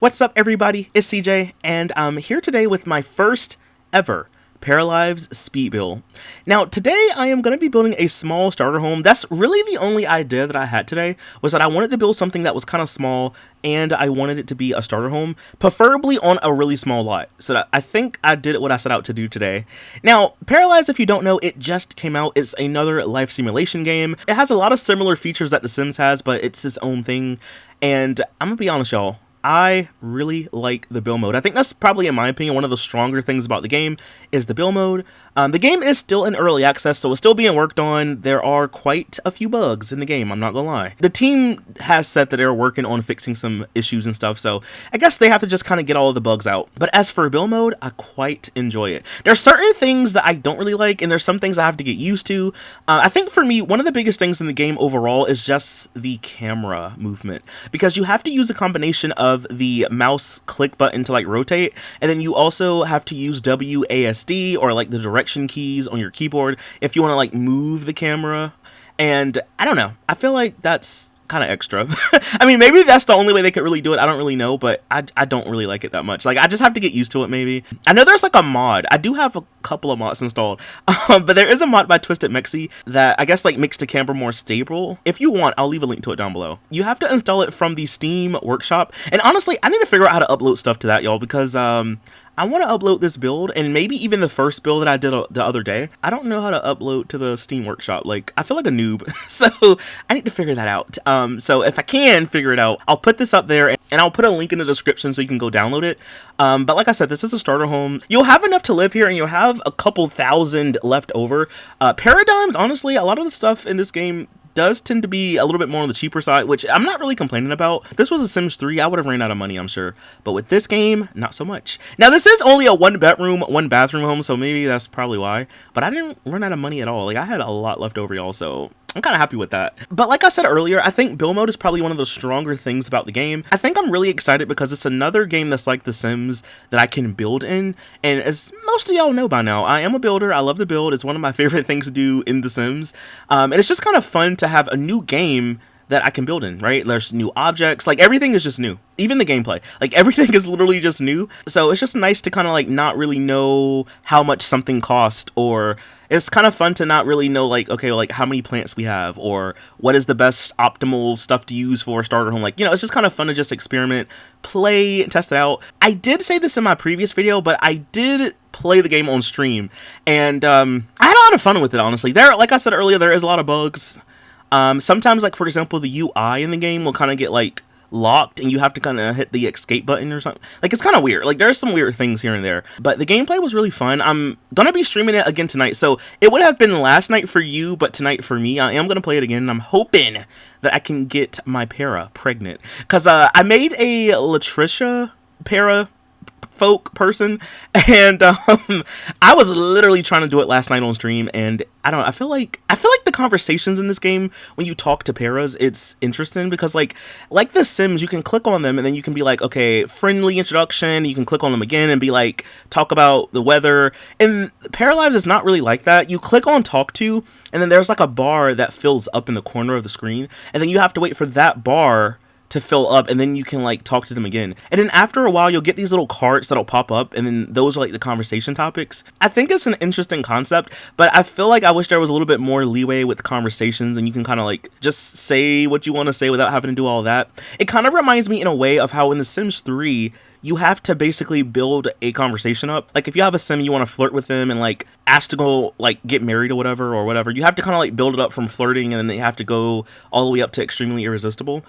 What's up, everybody? It's CJ, and I'm here today with my first ever Paralives speed build. Now, today I am going to be building a small starter home. That's really the only idea that I had today, was that I wanted to build something that was kind of small, and I wanted it to be a starter home, preferably on a really small lot. So that I think I did what I set out to do today. Now, Paralives, if you don't know, it just came out. It's another life simulation game. It has a lot of similar features that The Sims has, but it's its own thing. And I'm going to be honest, y'all. I really like the build mode. I think that's probably, in my opinion, one of the stronger things about the game is the build mode. The game is still in early access, so it's still being worked on. There are quite a few bugs in the game, I'm not gonna lie. The team has said that they're working on fixing some issues and stuff, so I guess they have to just kind of get all of the bugs out. But as for build mode, I quite enjoy it. There's certain things that I don't really like, and there's some things I have to get used to. I think for me, one of the biggest things in the game overall is just the camera movement, because you have to use a combination of the mouse click button to like rotate, and then you also have to use WASD or like the direction keys on your keyboard if you want to like move the camera. And I don't know, I feel like that's kind of extra. I mean, maybe that's the only way they could really do it. I don't really know, but I don't really like it that much. Like, I just have to get used to it, maybe. I know there's like a mod. I do have a couple of mods installed, but there is a mod by Twisted Mexi that I guess like makes the camera more stable. If you want, I'll leave a link to it down below. You have to install it from the Steam workshop, and honestly, I need to figure out how to upload stuff to that, y'all, because I want to upload this build, and maybe even the first build that I did the other day. I don't know how to upload to the Steam workshop. Like, I feel like a noob, so I need to figure that out. So if I can figure it out, I'll put this up there, and I'll put a link in the description so you can go download it. But like I said, this is a starter home. You'll have enough to live here, and you'll have a couple thousand left over. Paradigms, honestly, a lot of the stuff in this game does tend to be a little bit more on the cheaper side, which I'm not really complaining about. If this was a Sims 3, I would have ran out of money, I'm sure. But with this game, not so much. Now, this is only a one bedroom, one bathroom home, so maybe that's probably why. But I didn't run out of money at all. Like, I had a lot left over, y'all, so I'm kind of happy with that. But like I said earlier, I think build mode is probably one of the stronger things about the game. I think I'm really excited because it's another game that's like The Sims that I can build in. And as most of y'all know by now, I am a builder. I love to build. It's one of my favorite things to do in The Sims. And it's just kind of fun to have a new game that I can build in, right? There's new objects, like everything is just new. Even the gameplay, like everything is literally just new. So it's just nice to kind of like not really know how much something cost, or it's kind of fun to not really know like, okay, like how many plants we have, or what is the best optimal stuff to use for a starter home. Like, you know, it's just kind of fun to just experiment, play, test it out. I did say this in my previous video, but I did play the game on stream, and I had a lot of fun with it, honestly. There, like I said earlier, there is a lot of bugs. Sometimes, like, for example, the UI in the game will kind of get, like, locked, and you have to kind of hit the escape button or something. Like, it's kind of weird. Like, there's some weird things here and there. But the gameplay was really fun. I'm gonna be streaming it again tonight. So, it would have been last night for you, but tonight for me. I am gonna play it again, and I'm hoping that I can get my para pregnant. Because, I made a Latricia para folk person, and I was literally trying to do it last night on stream, and I don't know, I feel like the conversations in this game when you talk to paras, it's interesting because like The Sims, you can click on them and then you can be like, okay, friendly introduction, you can click on them again and be like, talk about the weather. And Paralives is not really like that. You click on talk to, and then there's like a bar that fills up in the corner of the screen, and then you have to wait for that bar to fill up, and then you can like talk to them again. And then after a while, you'll get these little cards that'll pop up, and then those are like the conversation topics. I think it's an interesting concept, but I feel like I wish there was a little bit more leeway with conversations, and you can kind of like just say what you want to say without having to do all that. It kind of reminds me in a way of how in The Sims 3, you have to basically build a conversation up. Like, if you have a sim, you want to flirt with them and like ask to go like get married or whatever, you have to kind of like build it up from flirting, and then they have to go all the way up to extremely irresistible.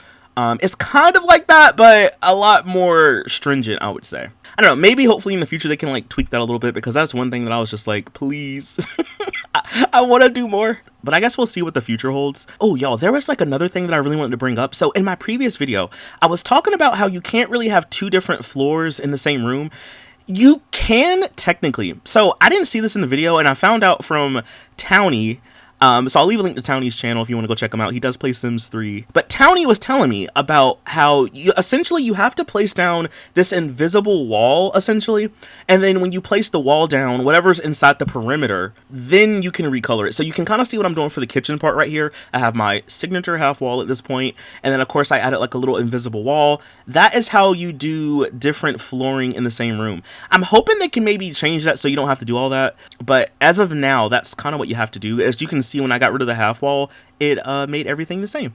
It's kind of like that, but a lot more stringent, I would say. I don't know, maybe hopefully in the future they can like tweak that a little bit, because that's one thing that I was just like, please, I want to do more. But I guess we'll see what the future holds. Oh, y'all, there was like another thing that I really wanted to bring up. So in my previous video, I was talking about how you can't really have two different floors in the same room. You can technically. So I didn't see this in the video, and I found out from Townie. So I'll leave a link to Townie's channel if you want to go check him out. He does play Sims 3. But Townie was telling me about how you have to place down this invisible wall, essentially. And then when you place the wall down, whatever's inside the perimeter, then you can recolor it. So you can kind of see what I'm doing for the kitchen part right here. I have my signature half wall at this point. And then, of course, I added like a little invisible wall. That is how you do different flooring in the same room. I'm hoping they can maybe change that so you don't have to do all that. But as of now, that's kind of what you have to do. As you can see, when I got rid of the half wall, it made everything the same.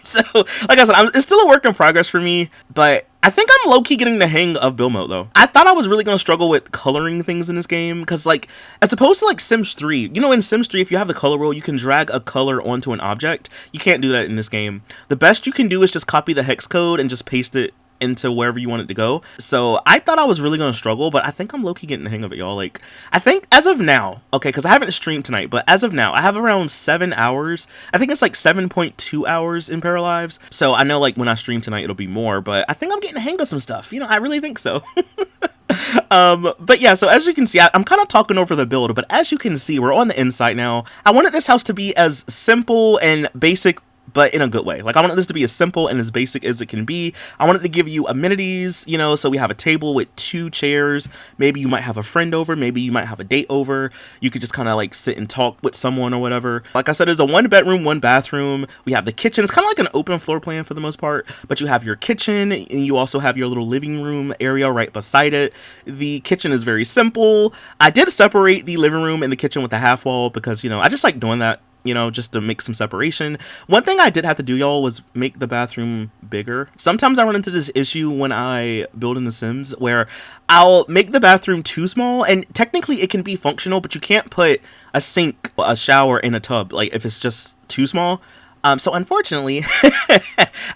So, like I said, it's still a work in progress for me, but I think I'm low-key getting the hang of build mode, though. I thought I was really going to struggle with coloring things in this game, because, like, as opposed to, like, Sims 3, you know, in Sims 3, if you have the color wheel, you can drag a color onto an object. You can't do that in this game. The best you can do is just copy the hex code and just paste it into wherever you want it to go. So I thought I was really going to struggle, but I think I'm low-key getting the hang of it, y'all. Like, I think as of now, okay, because I haven't streamed tonight, but as of now, I have around 7 hours. I think it's like 7.2 hours in Paralives. So I know, like, when I stream tonight, it'll be more, but I think I'm getting the hang of some stuff. You know, I really think so. But yeah, so as you can see, I'm kind of talking over the build, but as you can see, we're on the inside now. I wanted this house to be as simple and basic, but in a good way. Like, I wanted this to be as simple and as basic as it can be. I wanted to give you amenities, you know, so we have a table with 2 chairs. Maybe you might have a friend over. Maybe you might have a date over. You could just kind of like sit and talk with someone or whatever. Like I said, there's a 1 bedroom, 1 bathroom. We have the kitchen. It's kind of like an open floor plan for the most part, but you have your kitchen and you also have your little living room area right beside it. The kitchen is very simple. I did separate the living room and the kitchen with the half wall because, you know, I just like doing that, you know, just to make some separation. One thing I did have to do, y'all, was make the bathroom bigger. Sometimes I run into this issue when I build in The Sims where I'll make the bathroom too small, and technically it can be functional, but you can't put a sink, a shower, and a tub, like, if it's just too small. So unfortunately,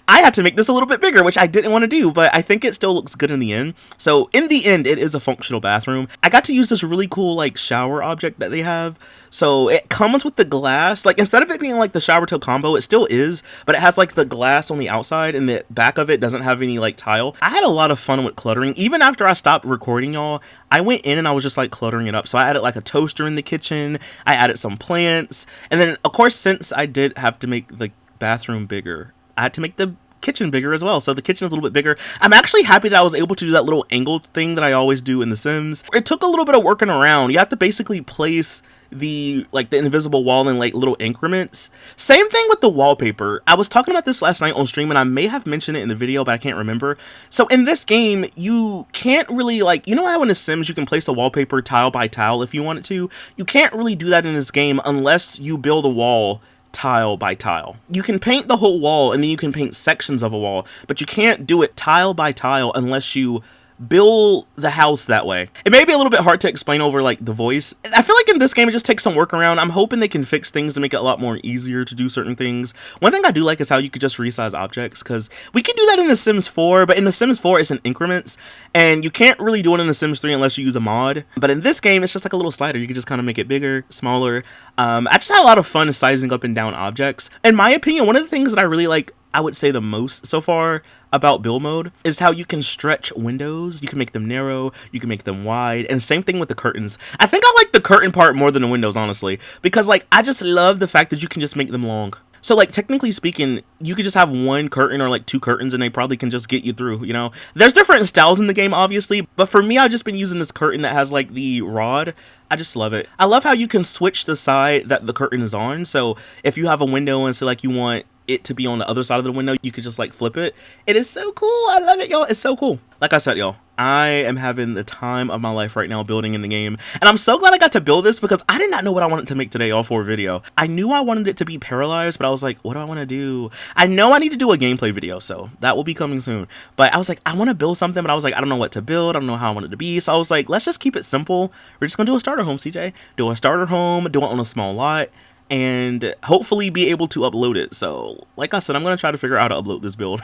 I had to make this a little bit bigger, which I didn't want to do, but I think it still looks good in the end. So in the end, it is a functional bathroom. I got to use this really cool, like, shower object that they have. So it comes with the glass, like, instead of it being like the shower tub combo, it still is, but it has like the glass on the outside and the back of it doesn't have any like tile. I had a lot of fun with cluttering. Even after I stopped recording, y'all, I went in and I was just like cluttering it up. So I added like a toaster in the kitchen. I added some plants. And then of course, since I did have to make the bathroom bigger, I had to make the kitchen bigger as well. So the kitchen is a little bit bigger. I'm actually happy that I was able to do that little angled thing that I always do in The Sims. It took a little bit of working around. You have to basically place the invisible wall in like little increments. Same thing with the wallpaper. I was talking about this last night on stream and I may have mentioned it in the video, but I can't remember. So in this game, you can't really, like, you know how in The Sims you can place a wallpaper tile by tile if you wanted to? You can't really do that in this game unless you build a wall tile by tile. You can paint the whole wall and then you can paint sections of a wall, but you can't do it tile by tile unless you build the house that way. It may be a little bit hard to explain over like the voice. I feel like in this game it just takes some workaround. I'm hoping they can fix things to make it a lot more easier to do certain things. One thing I do like is how you could just resize objects, because we can do that in The Sims 4, but in The Sims 4 it's in increments and you can't really do it in The Sims 3 unless you use a mod. But in this game it's just like a little slider. You can just kind of make it bigger, smaller. I just had a lot of fun sizing up and down objects. In my opinion, one of the things that I really like, I would say the most so far about build mode, is how you can stretch windows. You can make them narrow, you can make them wide, and same thing with the curtains. I think I like the curtain part more than the windows, honestly, because like I just love the fact that you can just make them long. So like technically speaking, you could just have 1 curtain or like 2 curtains and they probably can just get you through, you know. There's different styles in the game obviously, but for me I've just been using this curtain that has like the rod. I just love it. I love how you can switch the side that the curtain is on. So if you have a window and say like you want it to be on the other side of the window, you could just like flip it. It is so cool. I love it, y'all. It's so cool. Like I said, y'all, I am having the time of my life right now building in the game, and I'm so glad I got to build this because I did not know what I wanted to make today all for a video. I knew I wanted it to be Paralives, but I was like, what do I want to do? I know I need to do a gameplay video, so that will be coming soon. But I was like, I want to build something, but I was like, I don't know what to build. I don't know how I want it to be. So I was like, let's just keep it simple. We're just gonna do a starter home, CJ. Do a starter home, do it on a small lot, and hopefully be able to upload it. So like I said, I'm going to try to figure out how to upload this build.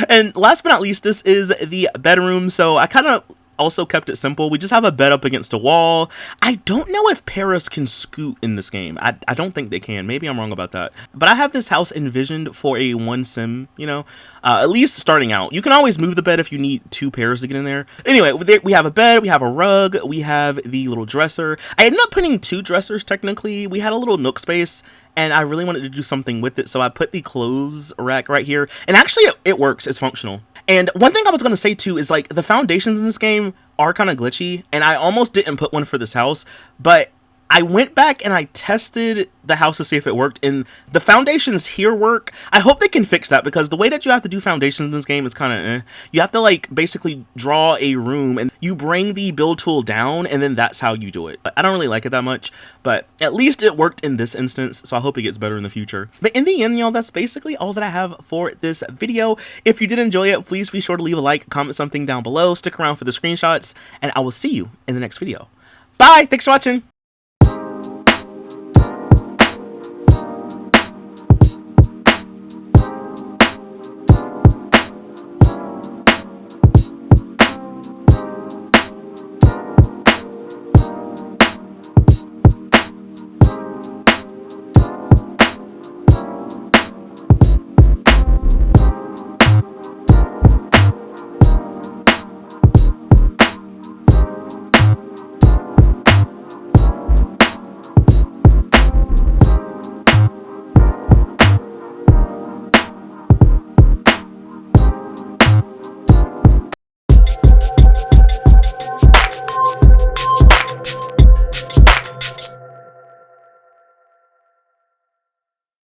And last but not least, this is the bedroom. So I kind of also kept it simple. We just have a bed up against a wall. I don't know if Paras can scoot in this game. I don't think they can. Maybe I'm wrong about that. But I have this house envisioned for a one sim, you know, at least starting out. You can always move the bed if you need two pairs to get in there. Anyway, we have a bed, we have a rug, we have the little dresser. I ended up putting two dressers technically. We had a little nook space, and I really wanted to do something with it, so I put the clothes rack right here. And actually, it works. It's functional. And one thing I was going to say too is like the foundations in this game are kind of glitchy, and I almost didn't put one for this house, but I went back and I tested the house to see if it worked, and the foundations here work. I hope they can fix that, because the way that you have to do foundations in this game is kind of You have to like basically draw a room and you bring the build tool down, and then that's how you do it. I don't really like it that much, but at least it worked in this instance, so I hope it gets better in the future. But in the end, y'all, that's basically all that I have for this video. If you did enjoy it, please be sure to leave a like, comment something down below, stick around for the screenshots, and I will see you in the next video. Bye! Thanks for watching!